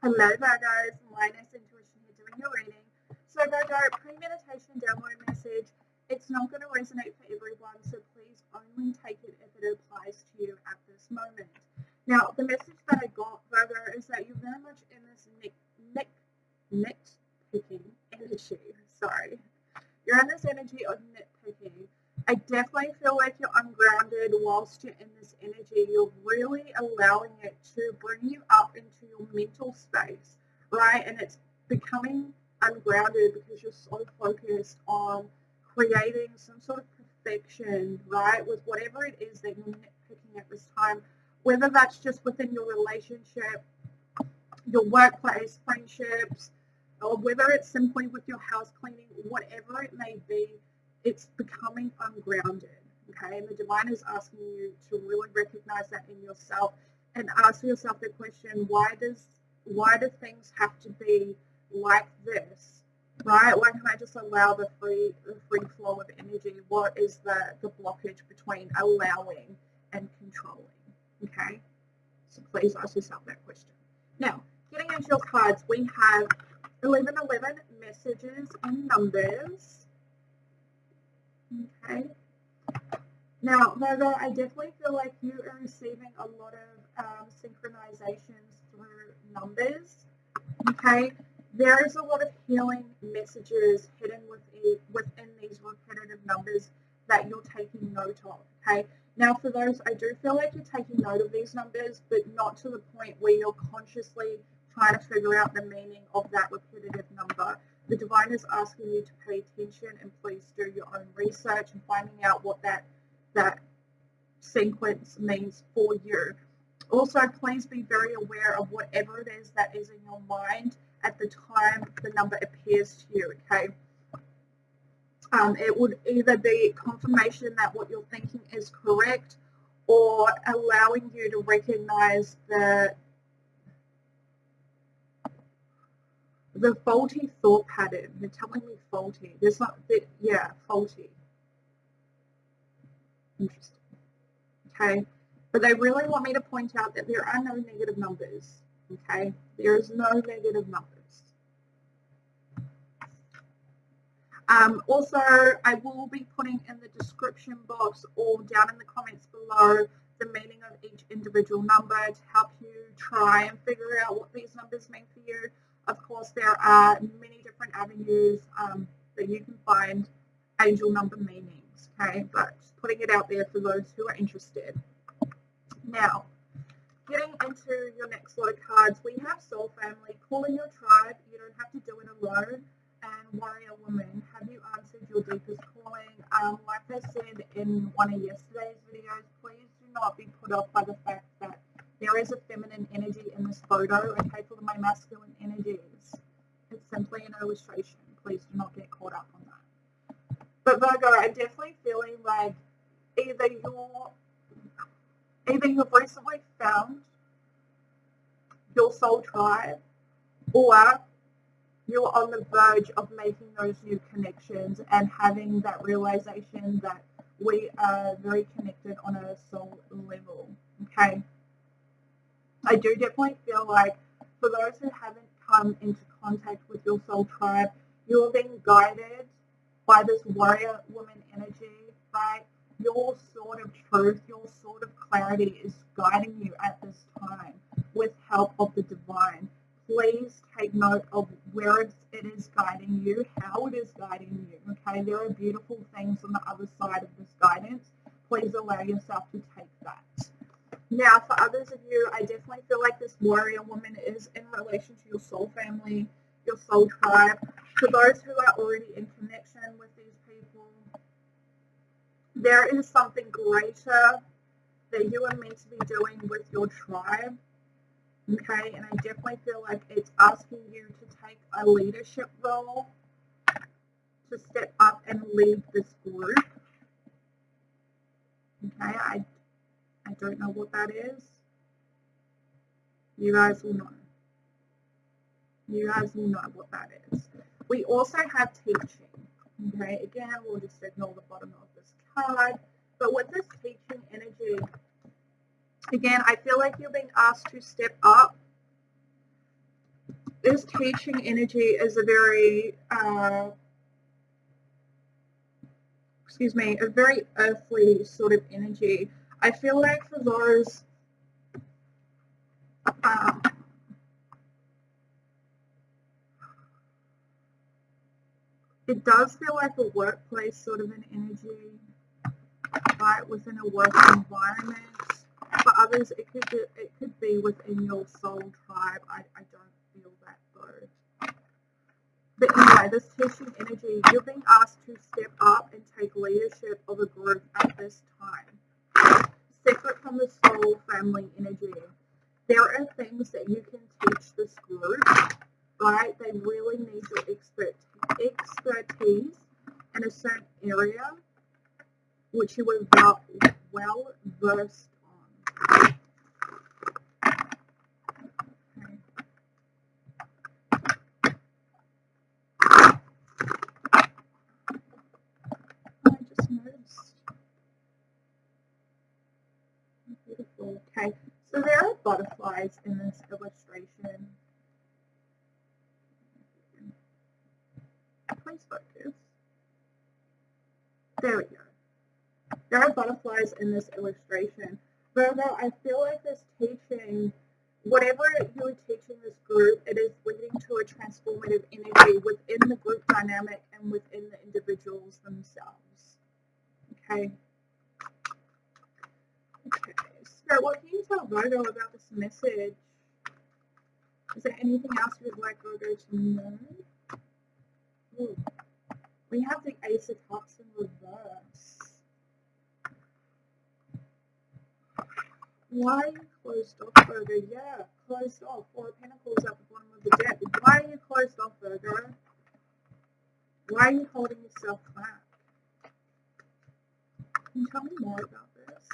Hello Virgos, Lioness Intuition here doing your reading. So Virgo, pre-meditation download message, it's not going to resonate for everyone, so please only take it if it applies to you at this moment. Now, the message that I got, Virgo, is that you're very much in this nitpicking energy. Sorry. You're in this energy of nitpicking. I definitely feel like you're ungrounded whilst you're in this energy. You're really allowing it to bring you up into your mental space, right? And it's becoming ungrounded because you're so focused on creating some sort of perfection, right? With whatever it is that you're nitpicking at this time, whether that's just within your relationship, your workplace, friendships, or whether it's simply with your house cleaning, whatever it may be, it's becoming ungrounded. Okay, and the divine is asking you to really recognize that in yourself and ask yourself the question: why do things have to be like this? Right? Why can't I just allow the free flow of energy? What is the blockage between allowing and controlling? Okay, so please ask yourself that question. Now, getting into your cards, we have 1111 messages and numbers. Okay. Now, Virgo, I definitely feel like you are receiving a lot of synchronizations through numbers. Okay. There is a lot of healing messages hidden within these repetitive numbers that you're taking note of. Okay. Now, for those, I do feel like you're taking note of these numbers, but not to the point where you're consciously trying to figure out the meaning of that repetitive number. The divine is asking you to pay attention and please do your own research and finding out what that sequence means for you. Also, please be very aware of whatever it is that is in your mind at the time the number appears to you, okay? It would either be confirmation that what you're thinking is correct or allowing you to recognize the faulty thought pattern. You're telling me faulty. There's not, yeah, faulty. Interesting. Okay. But they really want me to point out that there are no negative numbers. Okay. There is no negative numbers. Also, I will be putting in the description box or down in the comments below the meaning of each individual number to help you try and figure out what these numbers mean for you. Of course, there are many different avenues that you can find angel number meanings, okay? But just putting it out there for those who are interested. Now, getting into your next lot of cards, we have Soul Family, Call in Your Tribe. You don't have to do it alone. And Warrior Woman, have you answered your deepest calling? Like I said in one of yesterday's videos, please do not be put off by the fact that there is a feminine energy in this photo, okay, for my masculine energies. It's simply an illustration. Please do not get caught up on that. But Virgo, I'm definitely feeling like either you've recently found your soul tribe, or you're on the verge of making those new connections and having that realization that we are very connected on a soul level, okay? I do definitely feel like for those who haven't come into contact with your soul tribe, you're being guided by this warrior woman energy, right? Your sword of truth, your sword of clarity is guiding you at this time with help of the divine. Please take note of where it is guiding you, how it is guiding you, okay? There are beautiful things on the other side of this guidance. Please allow yourself to take that. Now, for others of you, I definitely feel like this warrior woman is in relation to your soul family, your soul tribe. For those who are already in connection with these people, there is something greater that you are meant to be doing with your tribe. Okay, and I definitely feel like it's asking you to take a leadership role, to step up and lead this group. Okay, I don't know what that is. You guys will know. You guys will know what that is. We also have teaching. Okay, again, we'll just ignore the bottom of this card. But with this teaching energy, again, I feel like you're being asked to step up this teaching energy is a very, a very earthly sort of energy. I feel like for those, it does feel like a workplace sort of an energy, right, within a work environment. For others, it could be within your soul tribe. I don't feel that though. But anyway, this teaching energy, you're being asked to step up and take leadership of a group at this time. Separate from the soul family energy. There are things that you can teach this group, right? They really need your expertise in a certain area, which you are well versed on. Okay. I just noticed. Beautiful. Okay, so there are butterflies in this illustration. Please focus. There we go. There are butterflies in this illustration. Virgo, I feel like this teaching, whatever you are teaching this group, it is leading to a transformative energy within the group dynamic and within the individuals themselves. Okay. Okay. So what can you tell Virgo about this message? Is there anything else you would like Virgo to know? Ooh. We have the Ace of Cups in reverse. Why are you closed off, Virgo? Yeah, closed off. Four of Pentacles at the bottom of the deck. Why are you closed off, Virgo? Why are you holding yourself back? Can you tell me more about this?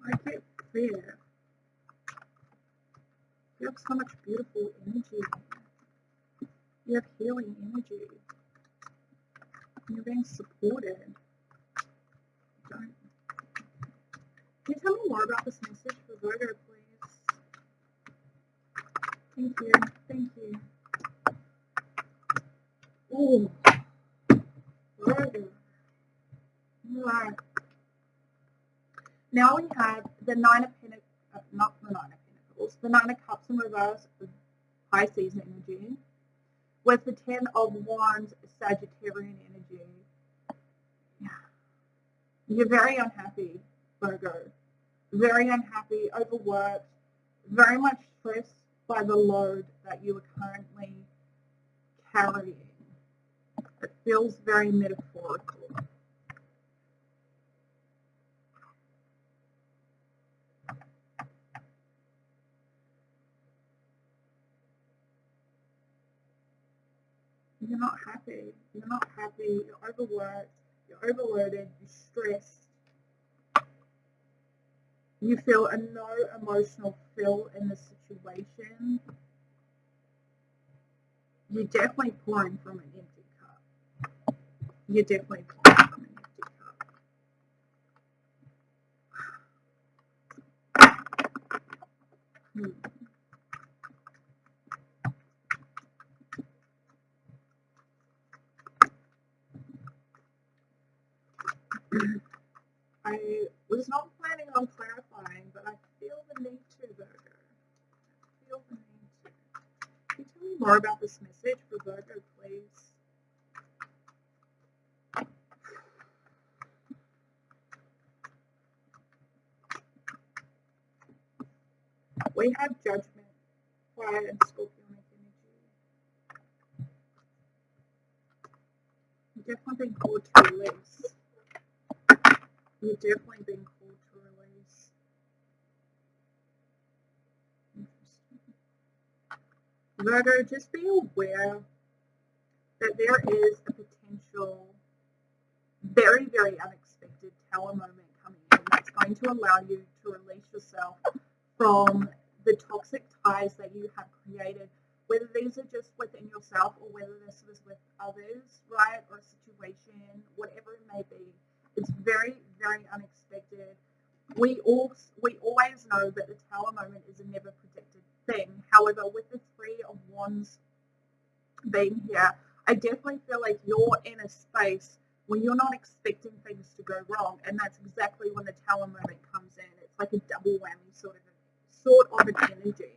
I get clear. You have so much beautiful energy. You have healing energy. You're being supported. Don't. Can you tell me more about this message for Virgo, please? Thank you. Thank you. Ooh. Virgo. Right. Now we have the Nine of Pentacles, not the Nine of Pentacles, the Nine of Cups in reverse, Pisces energy, with the Ten of Wands, Sagittarian energy. Yeah. You're very unhappy, Virgo. Very unhappy, overworked, very much stressed by the load that you are currently carrying. It feels very metaphorical. You're not happy. You're not happy. You're overworked. You're overloaded. You're stressed. You feel a no emotional fill in the situation. You're definitely pouring from an empty cup. You're definitely pouring from an empty cup. I was not planning on clarifying, but I feel the need to, Virgo. I feel the need to. Can you tell me more about this message for Virgo, please? We have Judgment, Fire, and Scorpionic energy. You're definitely being called to release. You're definitely being called to release. Interesting. Virgo, just be aware that there is a potential, very, very unexpected tower moment coming in that's going to allow you to release yourself from the toxic ties that you have created, whether these are just within yourself or whether this was with others, right, or a situation, whatever it may be. It's very, very unexpected. We always know that the tower moment is a never predicted thing. However, Wands being here, I definitely feel like you're in a space when you're not expecting things to go wrong, and that's exactly when the Tower moment comes in. It's like a double whammy sort of an energy.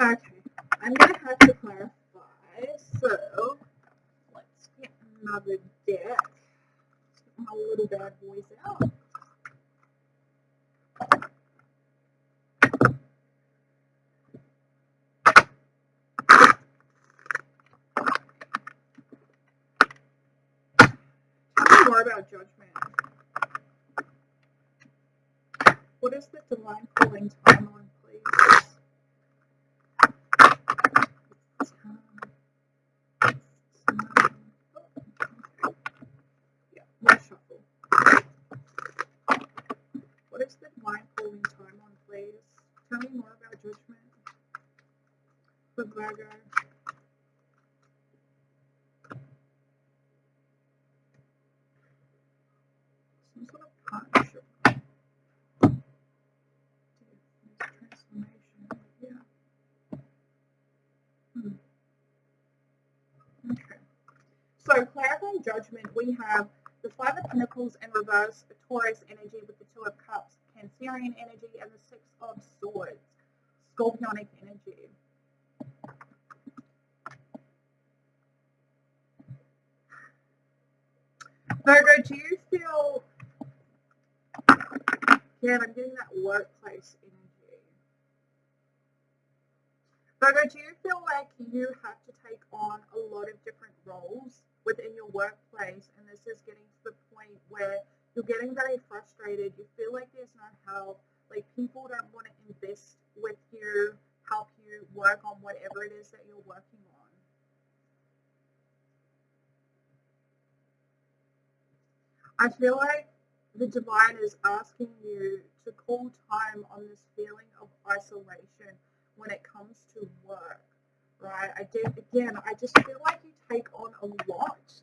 Okay, I'm going to have to clarify. So let's get another deck. Let's get my little bad boys out. Tell me more about judgment. What is the divine calling timeline, please? Yeah, more shuffle. What is the divine calling timeline, please? Tell me more about judgment. The Virgo. Some sort of partnership. Transformation. Yeah. Okay. So clarifying judgment, we have the Five of Pentacles in reverse, the Taurus energy with the Two of Cups, Cancerian energy, and the Six of Swords, Scorpionic energy. Virgo, do you feel, yeah, I'm getting that workplace energy. Virgo, do you feel like you have to take on a lot of different roles within your workplace, and this is getting to the point where you're getting very frustrated, you feel like there's no help, like people don't want to invest with you, help you work on whatever it is that you're working on? I feel like the divine is asking you to call time on this feeling of isolation when it comes to work, right? I just feel like you take on a lot,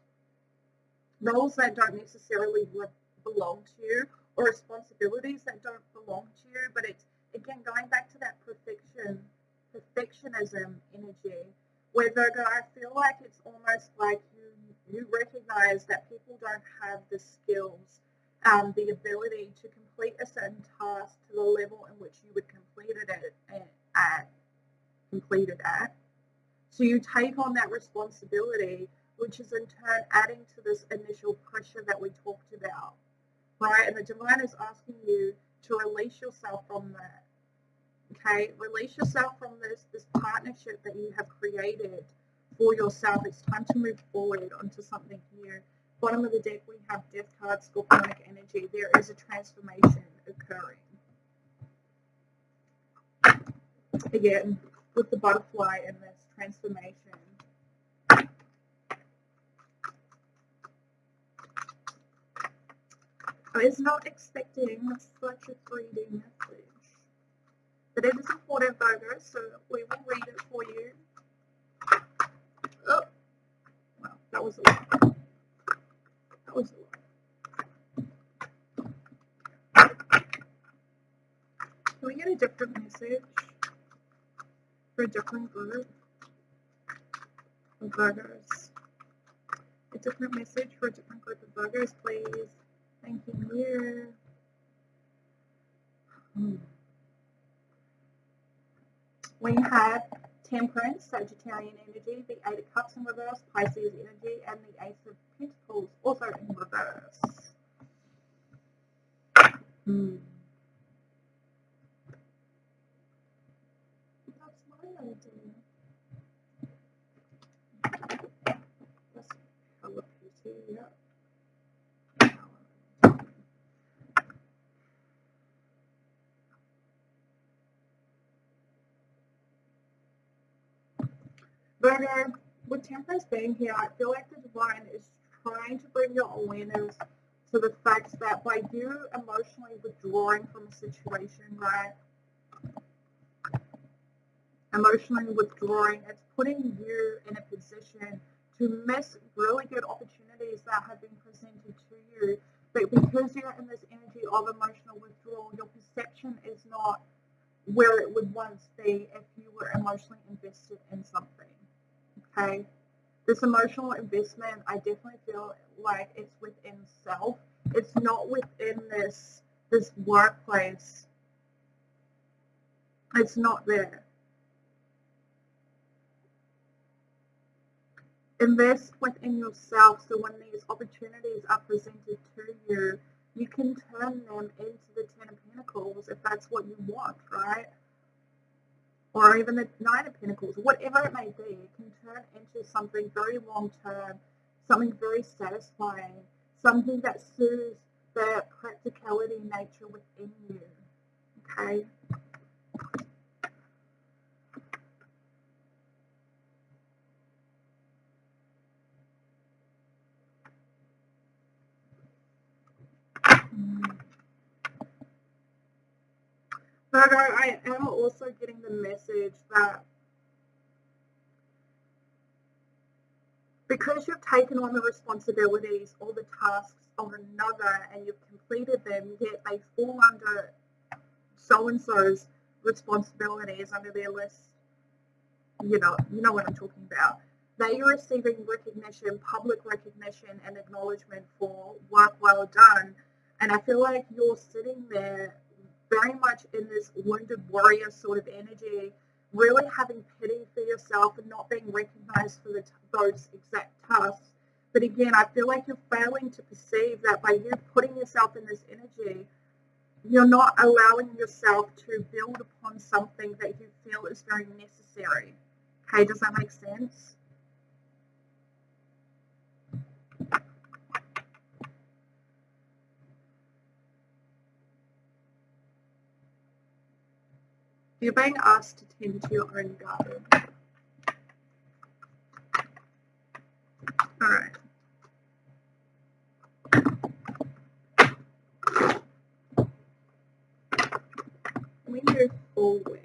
roles that don't necessarily belong to you, or responsibilities that don't belong to you, but it's, again, going back to that perfectionism energy, where Virgo, I feel like it's almost like you recognize that people don't have the skills, the ability to complete a certain task to the level in which you would complete it at. So you take on that responsibility, which is in turn adding to this initial pressure that we talked about, right? And the divine is asking you to release yourself from that. Okay, release yourself from this partnership that you have created for yourself. It's time to move forward onto something new. Bottom of the deck, we have Death card, Scorpionic energy. There is a transformation occurring. Again, with the butterfly in this transformation. I was not expecting such a 3D message. But it is important, Virgo, so we will read it for you. Oh, well, that was a lot. That was a lot. Can we get a different message for a different group of Virgos? A different message for a different group of Virgos, please. Thank you. We have Temperance, Sagittarian energy, the Eight of Cups in reverse, Pisces energy, and the Ace of Pentacles also in reverse. That's my idea. That's color pretty, yeah. Virgo, with Temperance being here, I feel like the divine is trying to bring your awareness to the fact that by you emotionally withdrawing from a situation, right? Emotionally withdrawing, it's putting you in a position to miss really good opportunities that have been presented to you. But because you're in this energy of emotional withdrawal, your perception connection is not where it would once be if you were emotionally invested in something. Okay? This emotional investment, I definitely feel like it's within self. It's not within this workplace. It's not there. Invest within yourself so when these opportunities are presented to you, you can turn them into the Ten of Pentacles if that's what you want, right? Or even the Nine of Pentacles, whatever it may be, it can turn into something very long-term, something very satisfying, something that soothes the practicality nature within you, okay? Virgo, I am also getting the message that because you've taken on the responsibilities or the tasks of another and you've completed them, yet they fall under so-and-so's responsibilities under their list, you know what I'm talking about. They are receiving recognition, public recognition and acknowledgement for work well done. And I feel like you're sitting there very much in this wounded warrior sort of energy, really having pity for yourself and not being recognized for those exact tasks. But again, I feel like you're failing to perceive that by you putting yourself in this energy, you're not allowing yourself to build upon something that you feel is very necessary. Okay, does that make sense? You're being asked to tend to your own garden. All right. We move forward.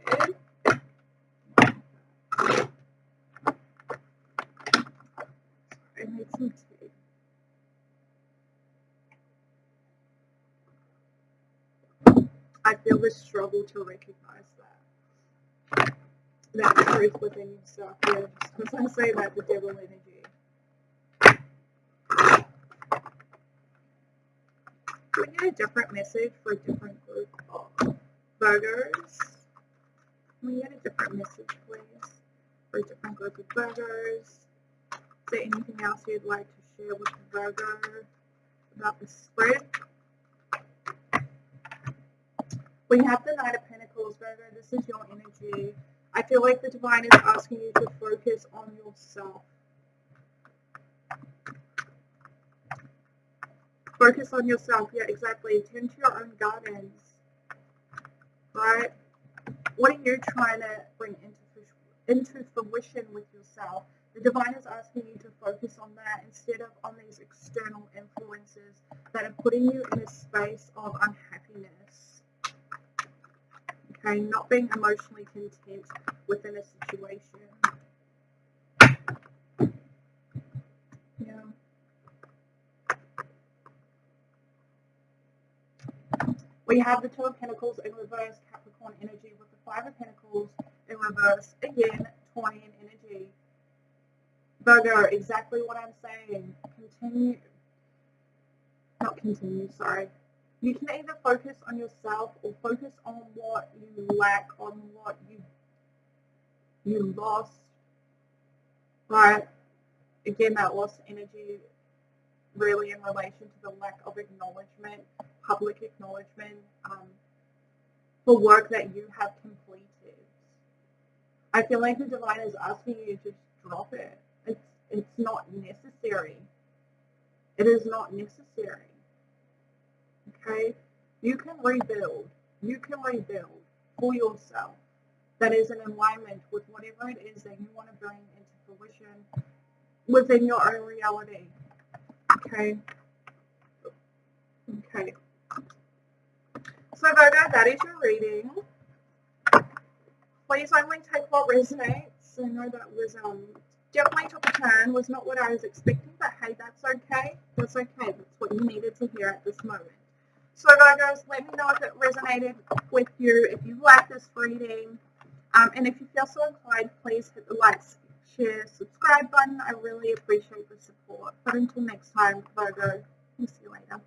I made some tea. I feel the struggle to recognize that truth within yourself. Yeah, just as I say that, the devil energy. We get a different message for a different group of Virgos. We get a different message, please, for a different group of Virgos. Is there anything else you'd like to share with the Virgo about the spread? We have the Knight of Pentacles, Virgo. This is your energy. I feel like the Divine is asking you to focus on yourself. Focus on yourself. Yeah, exactly. Tend to your own gardens. Right? What are you trying to bring into fruition with yourself? The Divine is asking you to focus on that instead of on these external influences that are putting you in a space of unhappiness. Okay, not being emotionally content within a situation. Yeah. We have the Two of Pentacles in reverse, Capricorn energy, with the Five of Pentacles in reverse, again, Taurian energy. Virgo, exactly what I'm saying. You can either focus on yourself or focus on what you lack, on what you lost, right? Again, that lost energy really in relation to the lack of acknowledgement, public acknowledgement for work that you have completed. I feel like the Divine is asking you to just drop it. It's not necessary. It is not necessary. Okay? You can rebuild. You can rebuild for yourself. That is in alignment with whatever it is that you want to bring into fruition within your own reality. Okay? Okay. So Virgo, that is your reading. Please only take what resonates. I know that was definitely took a turn, was not what I was expecting, but hey, that's okay. That's okay. That's what you needed to hear at this moment. So Virgos, let me know if it resonated with you, if you like this reading. And if you feel so inclined, please hit the like, share, subscribe button. I really appreciate the support. But until next time, Virgo, we'll see you later.